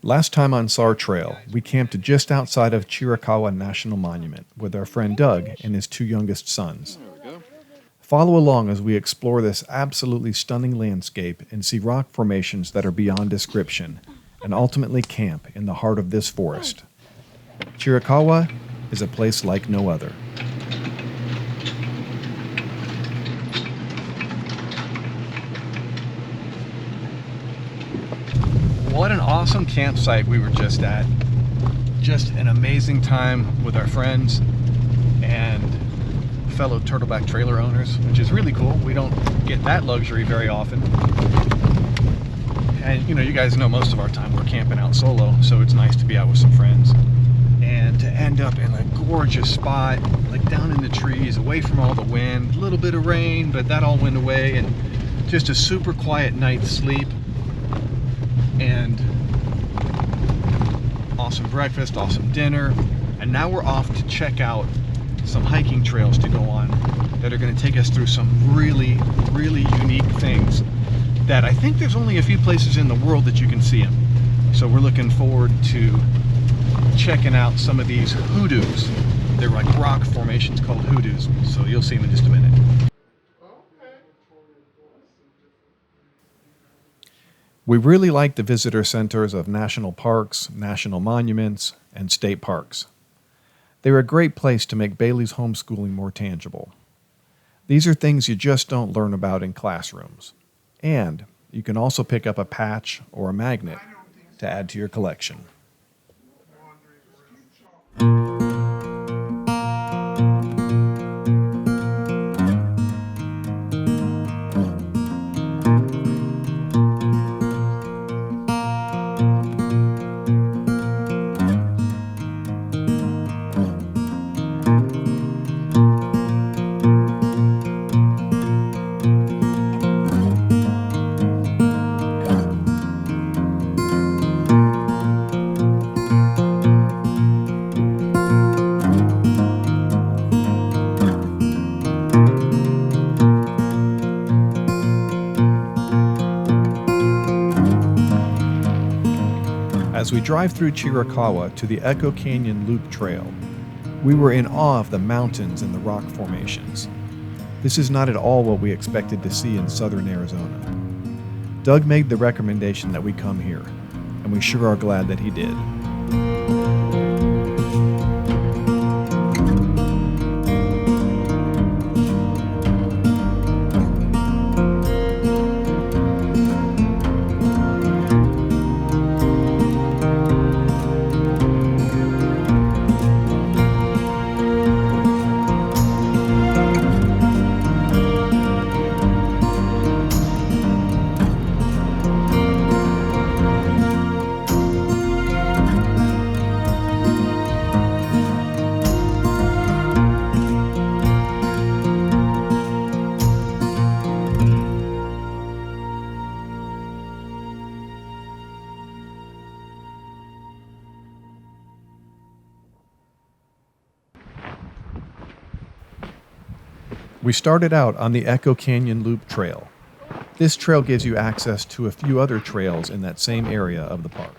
Last time on SAR Trail, we camped just outside of Chiricahua National Monument with our friend Doug and his two youngest sons. Follow along as we explore this absolutely stunning landscape and see rock formations that are beyond description, and ultimately camp in the heart of this forest. Chiricahua is a place like no other. What an awesome campsite we were just at. Just an amazing time with our friends and fellow Turtleback trailer owners, which is really cool. We don't get that luxury very often. And you guys know most of our time we're camping out solo, so it's nice to be out with some friends. And to end up in a gorgeous spot, like down in the trees, away from all the wind, a little bit of rain, but that all went away, and just a super quiet night's sleep. And awesome breakfast, awesome dinner, and now we're off to check out some hiking trails to go on that are going to take us through some really unique things that I think there's only a few places in the world that you can see them. So we're looking forward to checking out some of these hoodoos. They're like rock formations called hoodoos, so you'll see them in just a minute. We really like the visitor centers of national parks, national monuments, and state parks. They're a great place to make Bailey's homeschooling more tangible. These are things you just don't learn about in classrooms. And you can also pick up a patch or a magnet to add to your collection. As we drive through Chiricahua to the Echo Canyon Loop Trail, we were in awe of the mountains and the rock formations. This is not at all what we expected to see in southern Arizona. Doug made the recommendation that we come here, and we sure are glad that he did. We started out on the Echo Canyon Loop Trail. This trail gives you access to a few other trails in that same area of the park.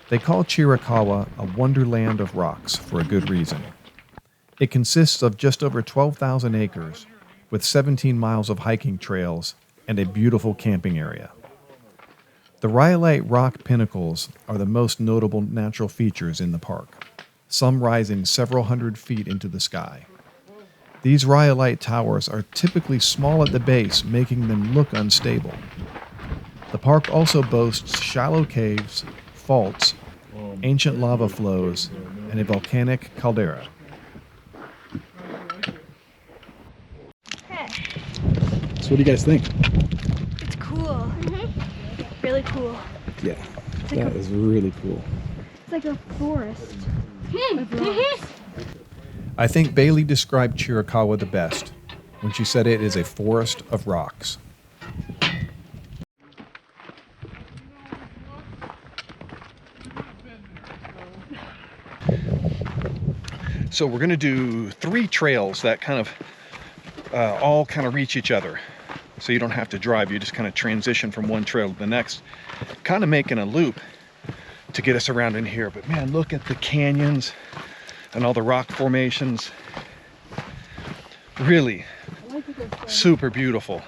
They call Chiricahua a wonderland of rocks for a good reason. It consists of just over 12,000 acres, with 17 miles of hiking trails and a beautiful camping area. The rhyolite rock pinnacles are the most notable natural features in the park, some rising several hundred feet into the sky. These rhyolite towers are typically small at the base, making them look unstable. The park also boasts shallow caves, faults, ancient lava flows, and a volcanic caldera. Hey. So what do you guys think? It's cool. Really cool. Yeah, that is really cool. It's like a forest of rocks. I think Bailey described Chiricahua the best when she said it is a forest of rocks. So we're going to do 3 trails that kind of all reach each other. So you don't have to drive, you just kind of transition from one trail to the next, kind of making a loop. to get us around in here. But man, look at the canyons and all the rock formations. Really super beautiful.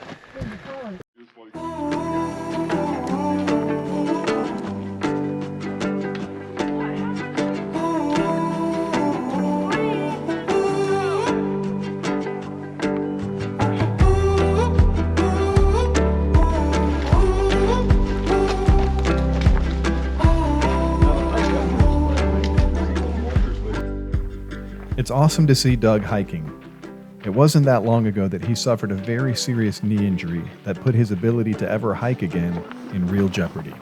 It's awesome to see Doug hiking. It wasn't that long ago that he suffered a very serious knee injury that put his ability to ever hike again in real jeopardy.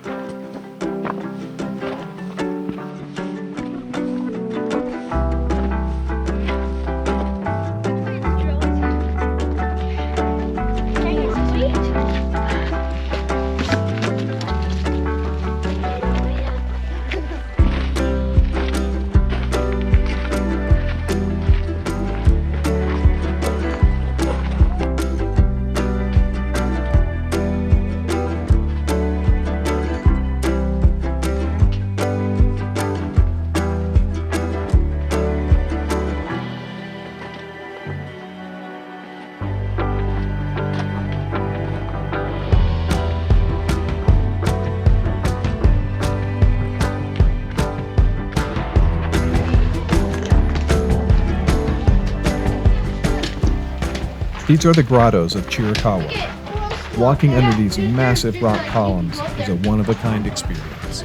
These are the grottos of Chiricahua. Walking under these massive rock columns is a one-of-a-kind experience.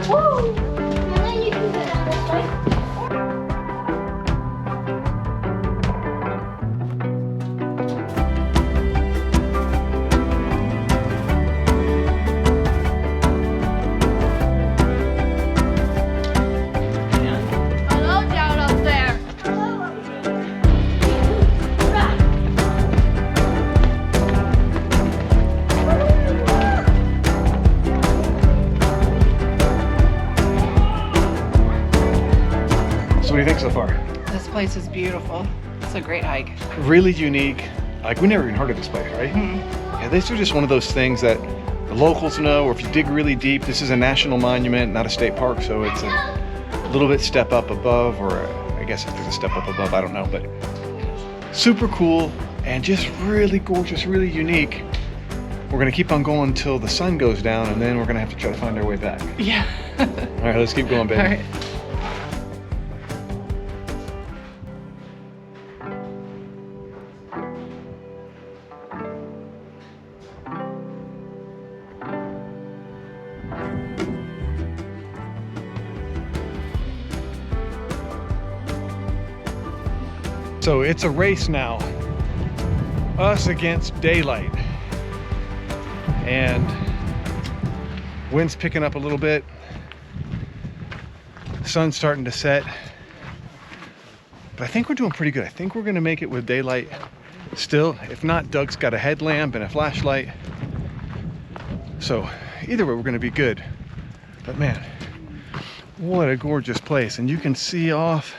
Woo! And then you can go down this way. Hello down up there. So what do you think so far? This place is beautiful. It's a great hike. Really unique. Like, we never even heard of this place, right? Yeah, these are just one of those things that the locals know, or if you dig really deep, this is a national monument, not a state park, so it's a little bit step up above, or I guess if there's a step up above, I don't know, but super cool and just really gorgeous, really unique. We're gonna keep on going until the sun goes down, and then we're gonna have to try to find our way back. Yeah. All right, let's keep going, baby. All right. So it's a race now, us against daylight, and wind's picking up a little bit, sun's starting to set, but I think we're doing pretty good. I think we're gonna make it with daylight still. If not, Doug's got a headlamp and a flashlight, so either way we're gonna be good. But man, what a gorgeous place. And you can see off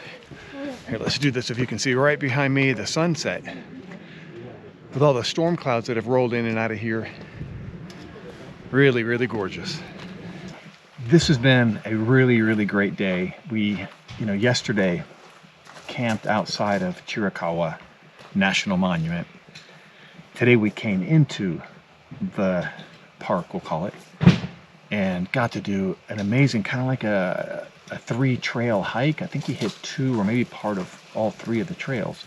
here, let's do this. If you can see right behind me, the sunset with all the storm clouds that have rolled in and out of here. Really, really gorgeous. This has been a really, really great day. We, yesterday camped outside of Chiricahua National Monument. Today we came into the park, we'll call it, and got to do an amazing, kind of like a 3-trail hike. I think we hit 2 or maybe part of all 3 of the trails.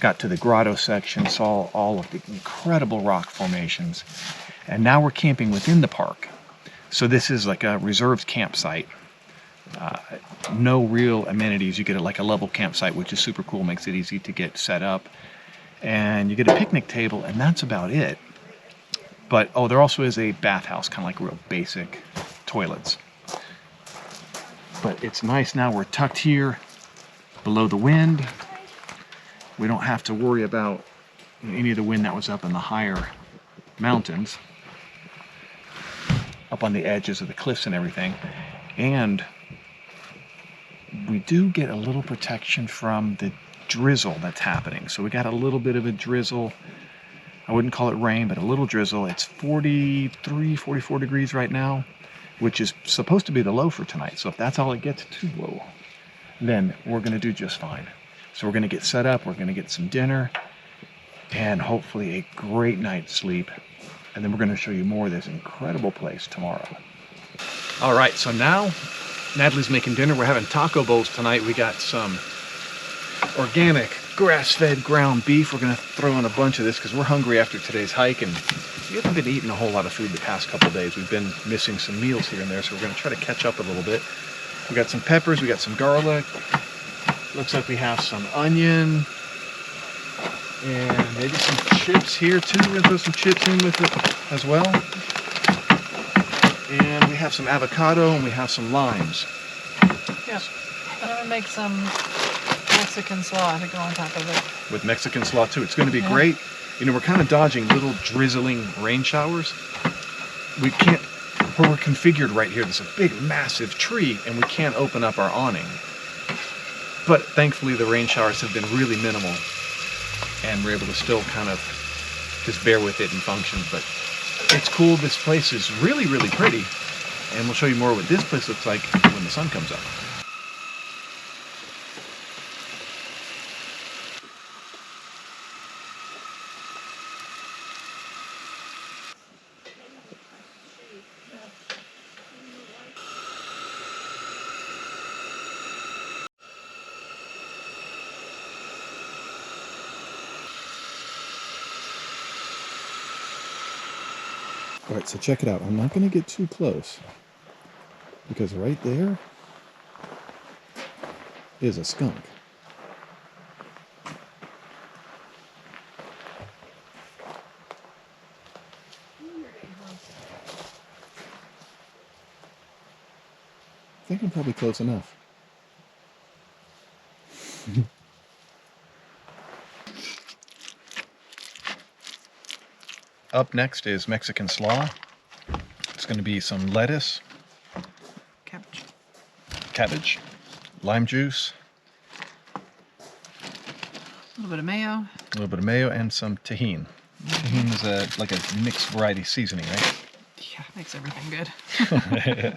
Got to the grotto section, saw all of the incredible rock formations, and now we're camping within the park. So this is like a reserved campsite. No real amenities. You get like a level campsite, which is super cool, makes it easy to get set up. And you get a picnic table, and that's about it. But, oh, there also is a bathhouse, kind of like real basic toilets. But it's nice now. We're tucked here below the wind. We don't have to worry about any of the wind that was up in the higher mountains, up on the edges of the cliffs and everything. And we do get a little protection from the drizzle that's happening. So we got a little bit of a drizzle I wouldn't call it rain, but a little drizzle. It's 43, 44 degrees right now, which is supposed to be the low for tonight. So if that's all it gets, too low, then we're going to do just fine. So we're going to get set up, we're going to get some dinner, and hopefully a great night's sleep. And then we're going to show you more of this incredible place tomorrow. All right, so now Natalie's making dinner. We're having taco bowls tonight. We got some organic grass-fed ground beef. We're going to throw in a bunch of this because we're hungry after today's hike, and we haven't been eating a whole lot of food the past couple days. We've been missing some meals here and there, so we're going to try to catch up a little bit. We got some peppers, we got some garlic. Looks like we have some onion and maybe some chips here too. We're going to throw some chips in with it as well. And we have some avocado and we have some limes. Yep. I'm gonna make some Mexican slaw to go on top of it. With Mexican slaw too. It's going to be great. You know, we're kind of dodging little drizzling rain showers. We can't, where we're configured right here, there's a big massive tree and we can't open up our awning. But thankfully the rain showers have been really minimal and we're able to still kind of just bear with it and function. But it's cool. This place is really, really pretty. And we'll show you more what this place looks like when the sun comes up. All right, so check it out. I'm not going to get too close because right there is a skunk. I think I'm probably close enough. Up next is Mexican slaw. It's going to be some lettuce, cabbage, lime juice, A little bit of mayo. and some tahini. Tahini is like a mixed variety seasoning, right? Yeah, makes everything good.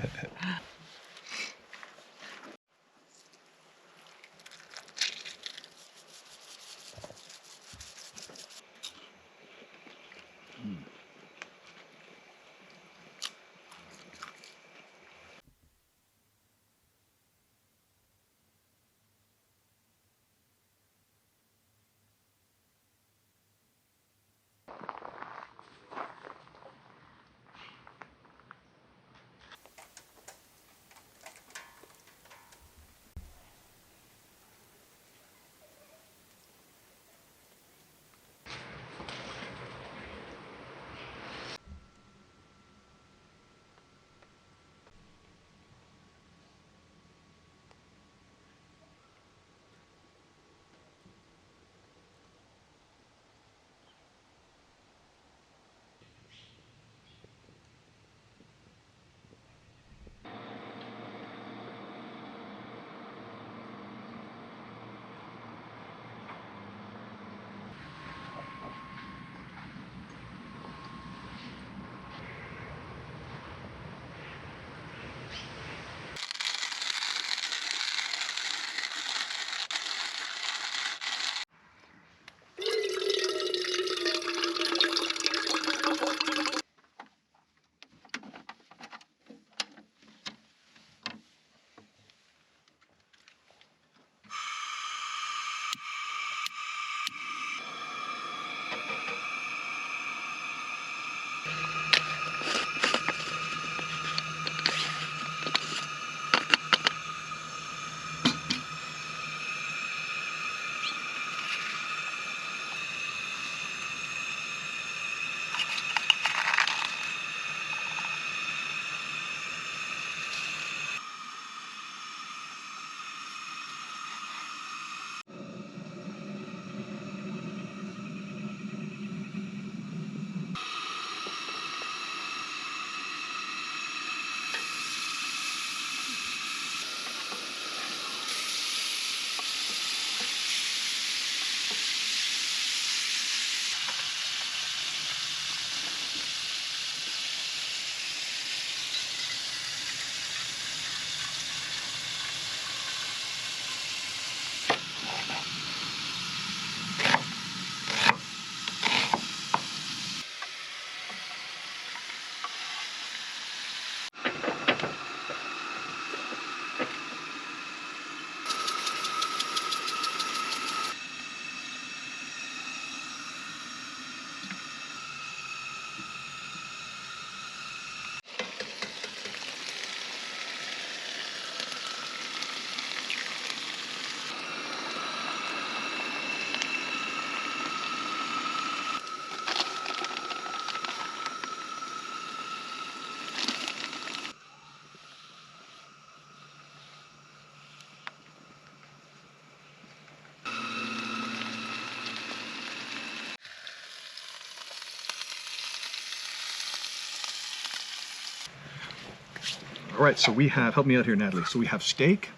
All right, so we have, help me out here, Natalie. So we have steak,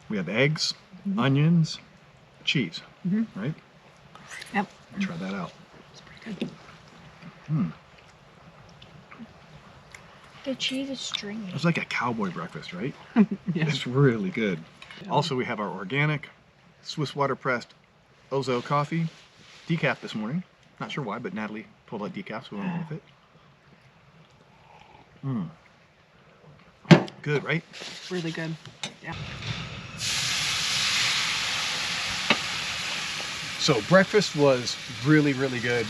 we have eggs, onions, cheese, right? Yep. Try that out. It's pretty good. The cheese is stringy. It's like a cowboy breakfast, right? Yeah. It's really good. Also, we have our organic Swiss water pressed Ozo coffee, decaf this morning. Not sure why, but Natalie pulled out decaf, so we went with it. Good, right? Really good. Yeah. So breakfast was really, really good.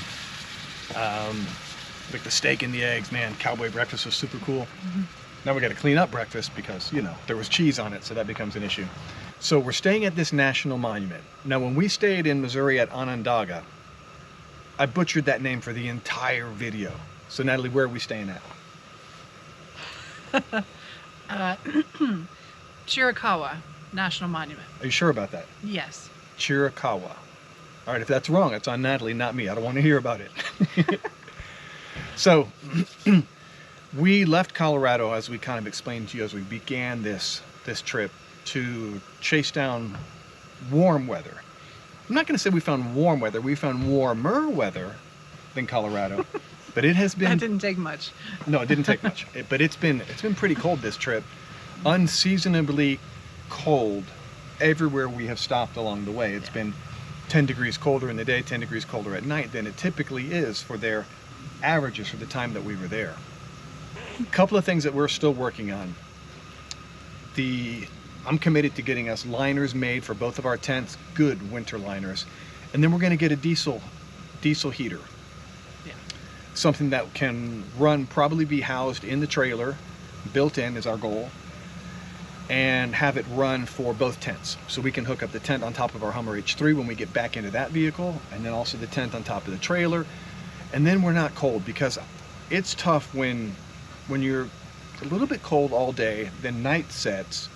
Like the steak and the eggs, man, cowboy breakfast was super cool. Now we got to clean up breakfast because, you know, there was cheese on it, so that becomes an issue. So we're staying at this national monument. Now, when we stayed in Missouri at Onondaga, I butchered that name for the entire video. So Natalie, where are we staying at? Chiricahua National Monument. Are you sure about that? Yes. Chiricahua. All right, if that's wrong, it's on Natalie, not me. I don't want to hear about it. So we left Colorado, as we kind of explained to you as we began this trip, to chase down warm weather. I'm not going to say we found warm weather. We found warmer weather than Colorado, but it has been. That didn't take much. No, it didn't take much. But it's been pretty cold this trip, unseasonably cold everywhere we have stopped along the way. It's been 10 degrees colder in the day, 10 degrees colder at night than it typically is for their averages for the time that we were there. A couple of things that we're still working on. I'm committed to getting us liners made for both of our tents, good winter liners, and then we're going to get a diesel heater. Yeah. Something that can probably be housed in the trailer, built in is our goal, and have it run for both tents. So we can hook up the tent on top of our Hummer H3 when we get back into that vehicle, and then also the tent on top of the trailer. And then we're not cold, because it's tough when you're a little bit cold all day, then night sets,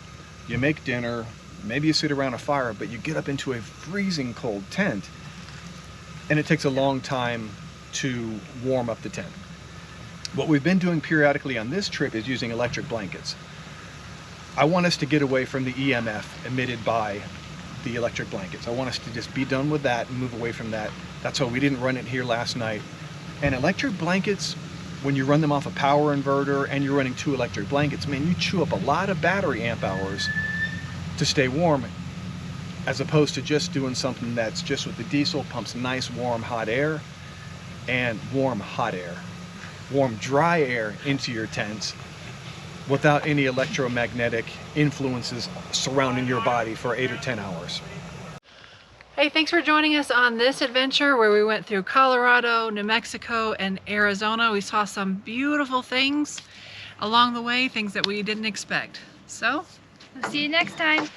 you make dinner, maybe you sit around a fire, but you get up into a freezing cold tent, and it takes a long time to warm up the tent. What we've been doing periodically on this trip is using electric blankets. I want us to get away from the EMF emitted by the electric blankets. I want us to just be done with that and move away from that. That's why we didn't run it here last night. And electric blankets, when you run them off a power inverter and you're running 2 electric blankets, man, you chew up a lot of battery amp hours to stay warm, as opposed to just doing something that's just with the diesel, pumps nice warm hot air, and warm dry air into your tents without any electromagnetic influences surrounding your body for 8 or 10 hours. Hey, thanks for joining us on this adventure where we went through Colorado, New Mexico, and Arizona. We saw some beautiful things along the way, things that we didn't expect. So, We'll see you next time.